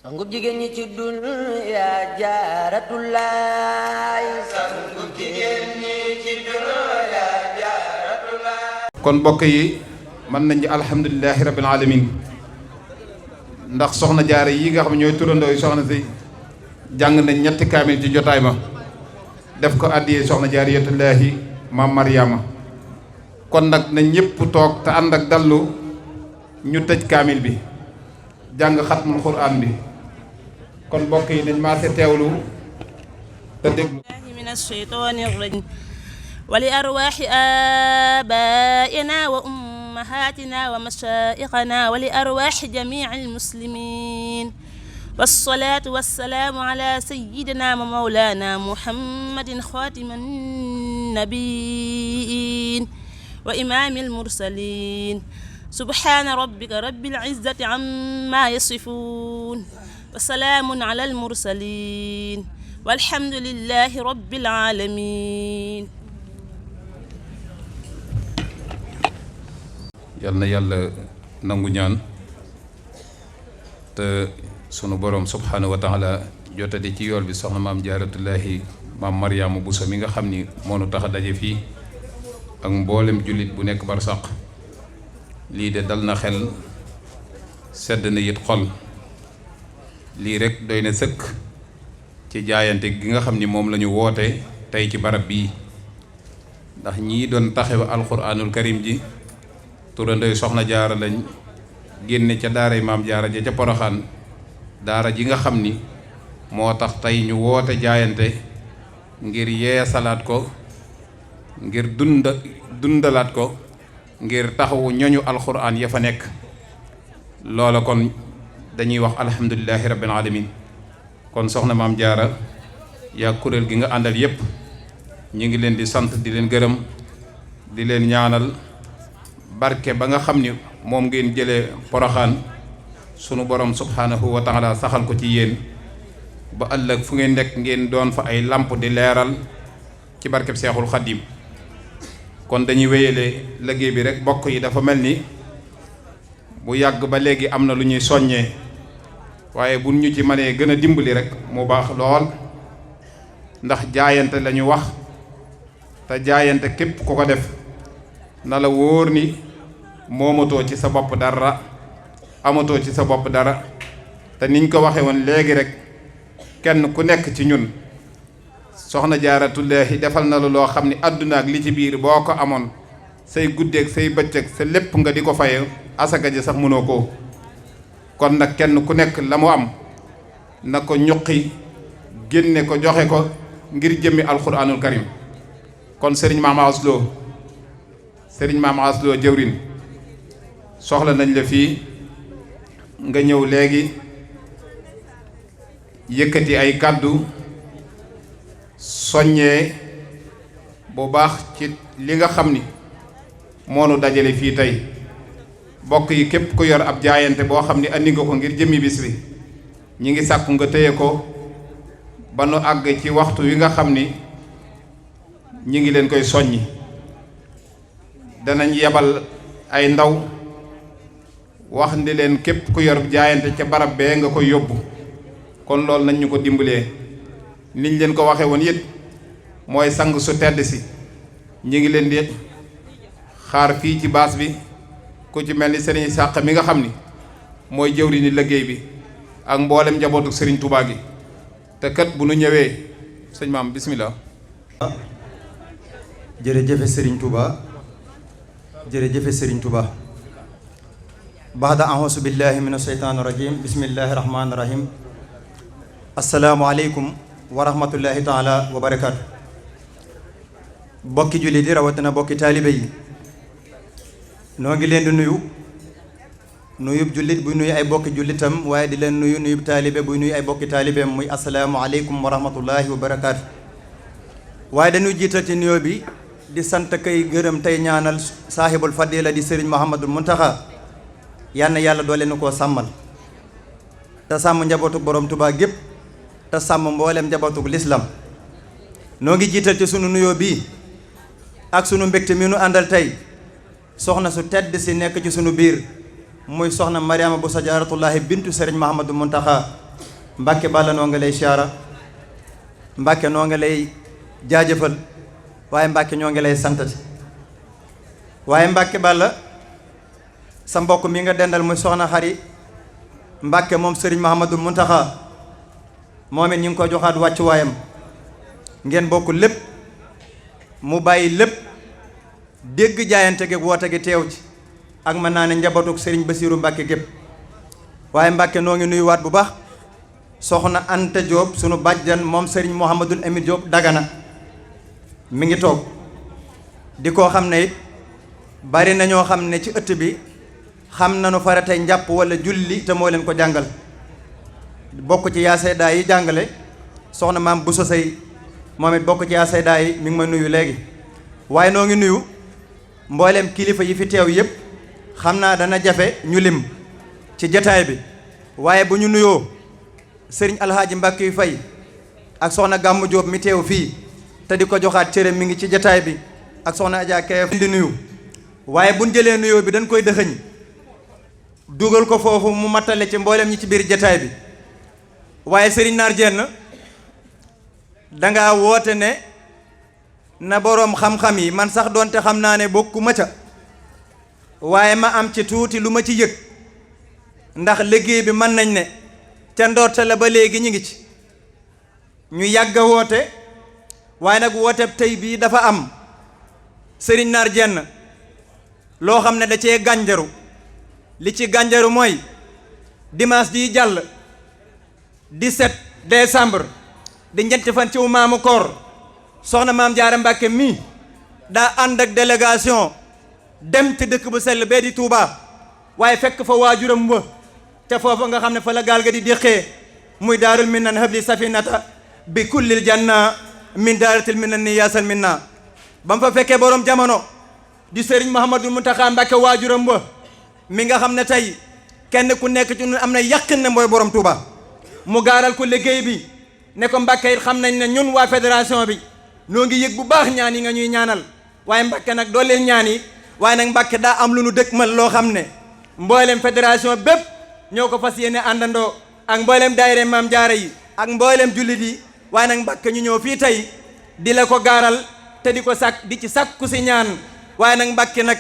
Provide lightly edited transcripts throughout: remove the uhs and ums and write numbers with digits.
sangub jigéen ñi ci dunya jaaratullaay sangub jigéen ñi ci dunya jaaratullaay. kon mbokk yi mën nañ ci alhamdulilahi rabbil alamin ndax soxna jaare yi nga xam ne ñooy turandoo yi soxna si jàng nañ ñetti kaamil ci jotaay ma def ko addiyee soxna jaariyatullaahi maam Mariama kon nag na ñëpp toog te ànd ak dallu ñu tëj kaamil bi jàng xatmul quraan bi kon mbokk yi nañ maase teewlu te déglu min ash-shaytaani r-rajiim wa li arwaaxi aabaa'inaa wa ummahaatinaa wa mashaayiqinaa wa li arwaaxi jamii'il muslimiin wassalaatu wassalaamu alaa sayyidinaa wa mawlaanaa muhammadin xaatimin nabiyyiin wa imaamil mursaliin subhaana rabbika rabbil izzati ammaa yasifuun wa salaamun alal mursaliin walhamdulillaahi rabbil aalamiin. yal na yàlla nangu ñaan te sunu borom subhaanahu wa taala jotade ci yool bi soxna maam jaaratullaahi maam Mariama Bousso mi nga xam ni moo nu tax a daje fii ak mboolem jullit bu nekk barsàq lii de dal na xel sedd na it xol lii rek doy na sëkk ci jaayante gi nga xam ni moom la ñu woote tey ci barab bii ndax ñii doon taxaw alxuraanul karim ji turandooy soxna jaara lañ génne ca daaray maam jaara ja ca poroxaan daara ji nga xam ni moo tax tey ñu woote jaayante ngir yeesalaat ko ngir dundalaat ko ngir taxawu ñoñu alxuraan ya fa nekk loola kon dañuy wax alhamdulilahi rabbil alamin kon soxna maam jaara yaa kuréel gi nga àndal yépp ñu ngi leen di sant di leen gërëm di leen ñaanal barke ba nga xam ni moom ngeen jëlee poroxaan sunu borom subhaanahu wa taala saxal ko ci yéen ba ëllëg fu ngeen nekk ngeen doon fa ay làmp di leeral ci barkeb seexul xaddim kon dañuy wéyale liggéey bi rek bokk yi dafa mel ni bu yàgg ba léegi am na lu ñuy soññee waaye bu ñu ci mënee gën a dimbali rek mu baax lool ndax jaayante lañu wax te jaayante képp ku ko def na la wóor ni moomatoo ci sa bopp dara amatoo ci sa bopp dara te niñ ko waxe woon léegi rek kenn ku nekk ci ñun soxna jaaratullaahi defal na la loo xam ni àdduna ak li ci biir boo ko amoon say guddeeg say bëccëg sa lépp nga di ko faye asaka ji sax mënoo ko kon nag kenn ku nekk la mu am na ko ñuqi génne ko joxe ko ngir jëmmi alxuraanul karim kon sëriñ Maam Asloo jëwrin soxla nañ la fii nga ñëw léegi yëkkati ay kàddu soññee bu baax ci li nga xam ni moo nu dajale fii tey bokk yi képp ku yor ab jaayante boo xam ni andi nga ko ngir jëmmi bis bi ñi ngi sàkku nga téye ko ba nu àgg ci waxtu wi nga xam ni ñi ngi leen koy soññi danañ yebal ay ndaw wax ndi leen képp ku yor jaayante ca barab bee nga koy yóbbu kon loolu nañ ñu ko dimbalee niñ leen ko waxee woon it mooy sang su tedd si ñi ngi leen di xaar fii ci baas bi ku ci mel ni sëriñ Sàq mi nga xam ni mooy jëwri ni liggéey bi ak mboolem njabootu sëriñ Touba gi te kat bu nu ñëwee sëñ maam bismillah. jërëjëfe sëriñ Touba jërëjëfe sëriñ Touba baada auzu billahi min asheytaani rajim bismillahi rahmaani rahim assalaamu aleykum wa rahmatullahi taala wa barakaatu bokki jullit yi rawatina bokki taalibe yi noo ngi leen di nuyub jullit buy nuyu ay bokki jullitam waaye di leen nuyub taalibe buy nuyu ay bokki taalibeem muy assalaamu aleykum wa rahmatullahi wa barakaatu waaye dañuy jiital ci nuyoo bi di sant kay gërëm tey ñaanal saahibul fadila di sëriñ Mouhamadul Muntaxa yal na yàlla doole nu koo sàmmal te sàmm njabootu borom Tuubaa gépp te sàmm mboolem njabootu lislaam noo ngi jiital ci sunu nuyoo bii ak sunu mbégte mi nu àndal tey soxna su tedd si nekk ci sunu biir muy soxna Mariama Bousso Jaaratullaahi bintu Serigne Mahamadou Muntaxa Mbàkke Balla noo nga lay siyaara Mbàkke noo nga lay jaajëfal waaye Mbàkke ñoo ngi lay santati waaye Mbàkke Balla sa mbokk mi nga dendal muy soxna Xari Mbàkke moom Serigne Mouhamadou Mountakha moom it ñu ngi ko joxaat wàccuwaayam ngeen bokk lépp mu bàyyi lépp dégg jaayante gi woote gi teew ci ak mën naa ne njabootuk Serigne Bassirou Mbàkke gépp waaye Mbàkke noo ngi nuyuwaat bu baax soxna Anta Diop sunu bàjjan moom Serigne Mouhamadoul Amine Diop Dagana mi ngi toog di koo xam ne it bari na ñoo xam ne ci ëtt bi xam nañu faratay njàpp wala julli te moo leen ko jàngal bokk ci yaa saydaa yi jàngale soxna maam bu sosay moom it bokk ci yaa saydaa yi mi ngi ma nuyu léegi waaye noo ngi nuyu mboolem kilifa yi fi teew yëpp xam naa dana jafe ñu lim ci jataay bi waaye bu ñu nuyoo sëriñ alhaaji Mbàkke yu fay ak soxna Gàmmu Jóob mi teew fii te di ko joxaat cëre mi ngi ci jataay bi ak soxna Adja Kayef di nuyu waaye buñ jëlee nuyoo bi dañ koy dëxëñ dugal ko foofu mu mattale ci mboolem ñi ci biir jataay bi waaye sëriñ Naar Jenn danga woote ne na boroom xam-xam yi man sax doonte xam naa ne bokku ma ca waaye ma am ci tuuti lu ma ci yëg ndax liggéey bi mën nañ ne ca ndoorte la ba léegi ñu ngi ci ñu yàgg a woote waaye nag woote tey bii dafa am sëriñ Naar Jenn loo xam ne da cee gànjaru li ci gànjaru mooy dimanche di jàll 17 décembre di ñetti fan ci maamu koor soxna maam Jaara Mbàkke mii daa ànd ak délégation dem ci dëkk bu sell bee di Touba waaye fekk fa waajuram wa ca foofu nga xam ne fa la gaal ga di déqee muy daarul minan habli safinata bi kullil janna min daaratil minan ni yaasal minna ba mu fa fekkee borom jamono di sëriñ Mouhamadou Mountakha Mbàkke waajuram wa mi nga xam ne tey kenn ku nekk ci ñun am na yàqin ne mooy borom Touba mu gaaral ko liggéey bi ne ko Mbàkke it xam nañ ne ñun waa fédération bi noo ngi yëg bu baax ñaan yi nga ñuy ñaanal waaye Mbàkke nag dooleel ñaan yi waaye nag Mbàkke daa am lu nu dëkkmal loo xam ne mboolem fédération bépp ñoo ko fas yéene àndandoo ak mboolem daayira maam jaara yi ak mboolem jullit yi waaye nag Mbàkke ñu ñëw fii tey di la ko gaaral te di ko sàkk di ci sàkku si ñaan waaye nag Mbàkke nag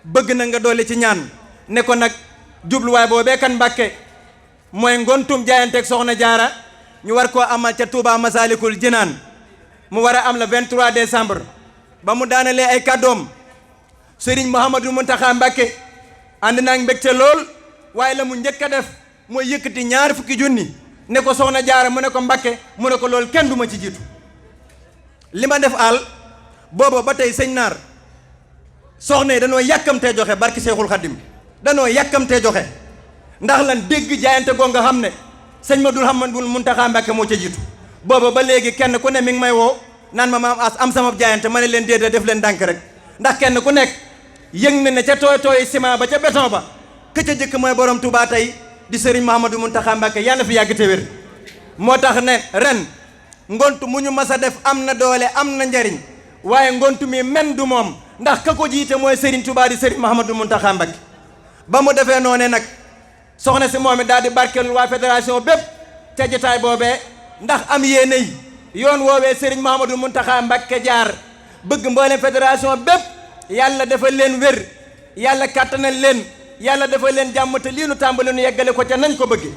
bëgg na nga doole ci ñaan ne ko nag jubluwaay boobee kan Mbàkke mooy ngontum jaayanteeg soxna jaara ñu war koo amal ca Touba Masalikul Jinaan mu war a am le 23 décembre ba mu daanalee ay kàddoom Serigne Mouhamadou Mountakha Mbàkke ànd naa mbégte lool waaye la mu njëkk a def mooy yëkkati 20 fukki junni ne ko soxna jaara mu ne ko Mbàkke mu ne ko loolu kenn du ma ci jiitu li ma def àll booba ba tey sëñ Naar soxna yi danoo yàkkamtee joxe barki Seexul Xaddim danoo yàkkamtee joxe ndax lan dégg jaayante goo nga xam ne sëñ Mouhamadou Mountakha Mbàkke moo ca jiitu booba ba léegi kenn ku ne mi ngi may woo naan ma maam as am sama jaayante ma ne leen déedéet def leen ndànk rek ndax kenn ku nekk yëg na ne ca tooy tooy ciment ba ca béton ba ka ca jëkk mooy borom Touba tey di Serigne Mouhamadou Mountakha Mbàkke yàlla fi yàgg te wér moo tax ne ren ngont mu ñu mas a def am na doole am na njariñ waaye ngont mi men du moom ndax ka ko jiite mooy Serigne Touba di Serigne Mouhamadou Mountakha Mbàkke ba mu defee noone nag soxna si moom it daal di barkeelul waa fédération bépp ca jotaay boobee ndax am yéene yi yoon woowee Serigne Mouhamadou Mountakha Mbàkke jaar bëgg mboolem fédération bépp yàlla dafa leen wér yàlla kàttanal leen yàlla dafa leen jàmm te lii nu tàmbali nu yeggale ko ca nañ ko bëgg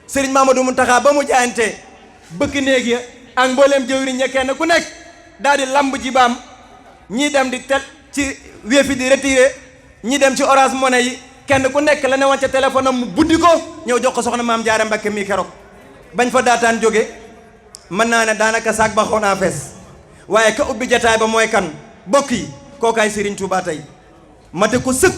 Serigne Mouhamadou Mountakha ba mu jaayante bëgg néeg ya ak mboolem jëwriñ ña kenn ku nekk daal di lamb ji baam ñii dem di tel ci wéefi di retiré ñii dem ci Orange Money yi kenn ku nekk la ne woon ca téléphone am mu buddi ko ñëw jox ko soxna maam Jaara Mbàkke mii keroog bañ fa daataan jóge mën naa ne daanaka saak ba xaw naa fees waaye ka ubbi jataay ba mooy kan bokk yi kookaay Serigne Touba tey mate ko sëkk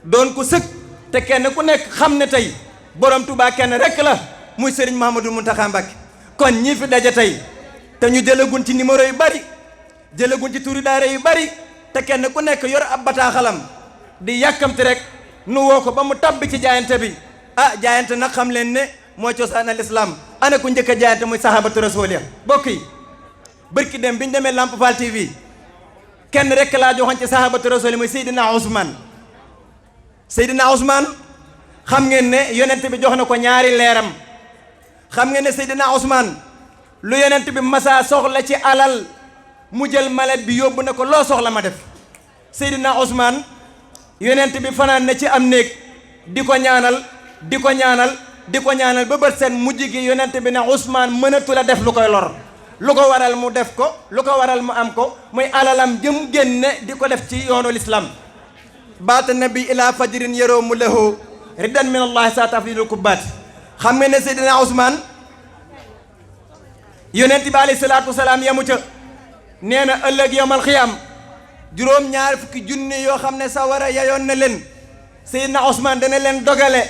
doon ko sëkk te kenn ku nekk xam ne tey borom Touba kenn rek la muy Serigne Mouhamadou Mountakha Mbàkke kon ñii fi daje tey te ñu jëlagun ci numéro yu bari jëlagun ci turi daara yu bari te kenn ku nekk yor ab bataaxalam di yàkkamti rek nu woo ko ba mu tabbi ci jaayante bi ah jaayante nag xam leen ne mooy cosaan al islam ana ku njëkk a jaayante muy sahabatu rasul ya bokk yi bërki dem biñu demee Lamp Fall TV kenn rek laa joxoon ci sahabatu rasul muy Seydina Ousmane Seydina Ousmane xam ngeen ne yonent bi jox na ko ñaari leeram xam nga ne Seydina Ousmane lu yonent bi masa soxla ci alal mu jël malet bi yóbbu na ko loo soxla ma def. Seydina Ousmane yonent bi fanaan na ci am néeg di ko ñaanal di ko ñaanal di ko ñaanal ba bët seen mujj gi yonent bi ne Ousmane mënatu la def lu koy lor lu ko waral mu def ko lu ko waral mu am ko muy alalam jëm génne di ko def ci yoonu lislaam baata nabi ila fajrin yaroomu lahu riddan min allahi sa tafdilul kubbaat xam nga ne Seydina Ousmane yonent bi alayhi salaatu wasalaam yamu ca nee na ëllëg yawmal xiyaam juróom-ñaar fukki junni yoo xam ne sawara yayoon na leen Seydina Ousmane dana leen dogale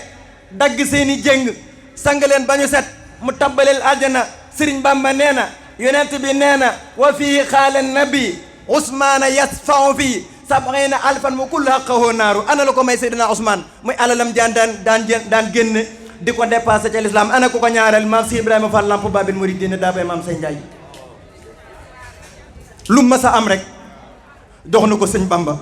dagg seeni jëng sang leen ba ñu set mu tabbaleel àjjana Sëriñ Bamba nee na yonent bi nee na wa fii xaala nabi Ousmane yasfau fii sab'ina alfan wa kullu haqqahu naaru ana la ko may Seydina Ousmane muy alalam jaan daan génn di ko dépassé ca l'islam ana ku ko ñaareel maam si Ibrahima Fall Lamp Babil Mouridine daa bay maam Sëñ Njaay lu ma sa am rek jox na ko sëñ Bamba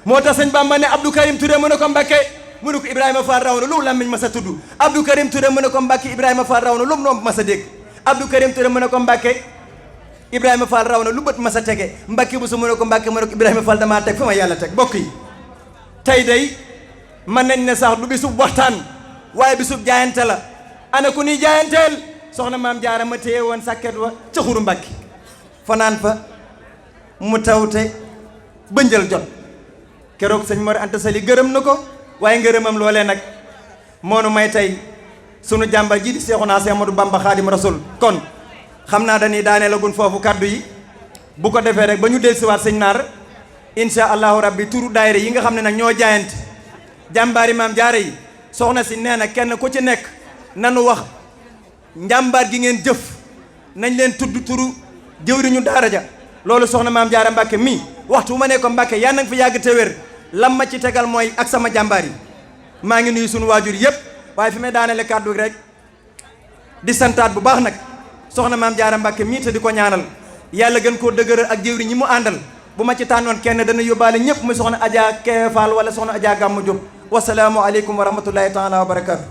moo tax sëñ Bamba ne Abdou Karim Touré mu ne ko Mbakke mu ne ko Ibrahima Fall raw na lu làmmiñ ma sa tudd Abdou Karim Touré mu ne ko Mbakke Ibrahima Fall raw na lu noom ma sa dégg Abdou Karim Touré mu ne ko Mbakke Ibrahima Fall raw na lu bët ma sa tege Mbakke bu su mu ne ko Mbakke mu ne ko Ibrahima Fall damaa teg fa ma yàlla teg bokk yi tey day mën nañ ne sax du bisub waxtaan waaye bisub jaayante la ana ku ni jaayanteel soxna maam Jaara ma téye woon sàkket wa ca xuru Mbakke fanaan fa mu tawte bënjël jot keroog sëñ Mor Anta Sali gërëm na ko waaye ngërëmam loolee nag moonu may tey sunu jàmbar ji di Seexuna Seex Ahmadu Bamba Xaadim Rasul kon xam naa dañuy daanee lagun foofu kaddu yi bu ko defee rek ba ñu dellusiwaat sëñ Naar insha allahu rabbi turu daayira yi nga xam ne nag ñoo jaayante jàmbaari maam Jaara yi soxna si nee na kenn ku ci nekk nanu wax njàmbaar gi ngeen jëf nañ leen tudd turu jëwriñu daara ja loolu soxna maam Jaara Mbàkke mii waxtu bu ma ne ko Mbàkke yaa nanga fi yàgg te wér lam ma ci tegal mooy ak sama jàmbaar yi maa ngi nuyu sunu waajur yëpp waaye fi may daanele kàddu rek di santaat bu baax nag soxna maam Jaara Mbàkke mii te di ko ñaanal yàlla gën koo dëgëral ak jëwriñ ñi mu àndal bu ma ci tànnoon kenn dana yóbbaale ñëpp muy soxna Adja Kewe Fall wala soxna Adja Gàmmu Jóob wasalaamu aleykum wa rahmatullahi taala wa barakaatu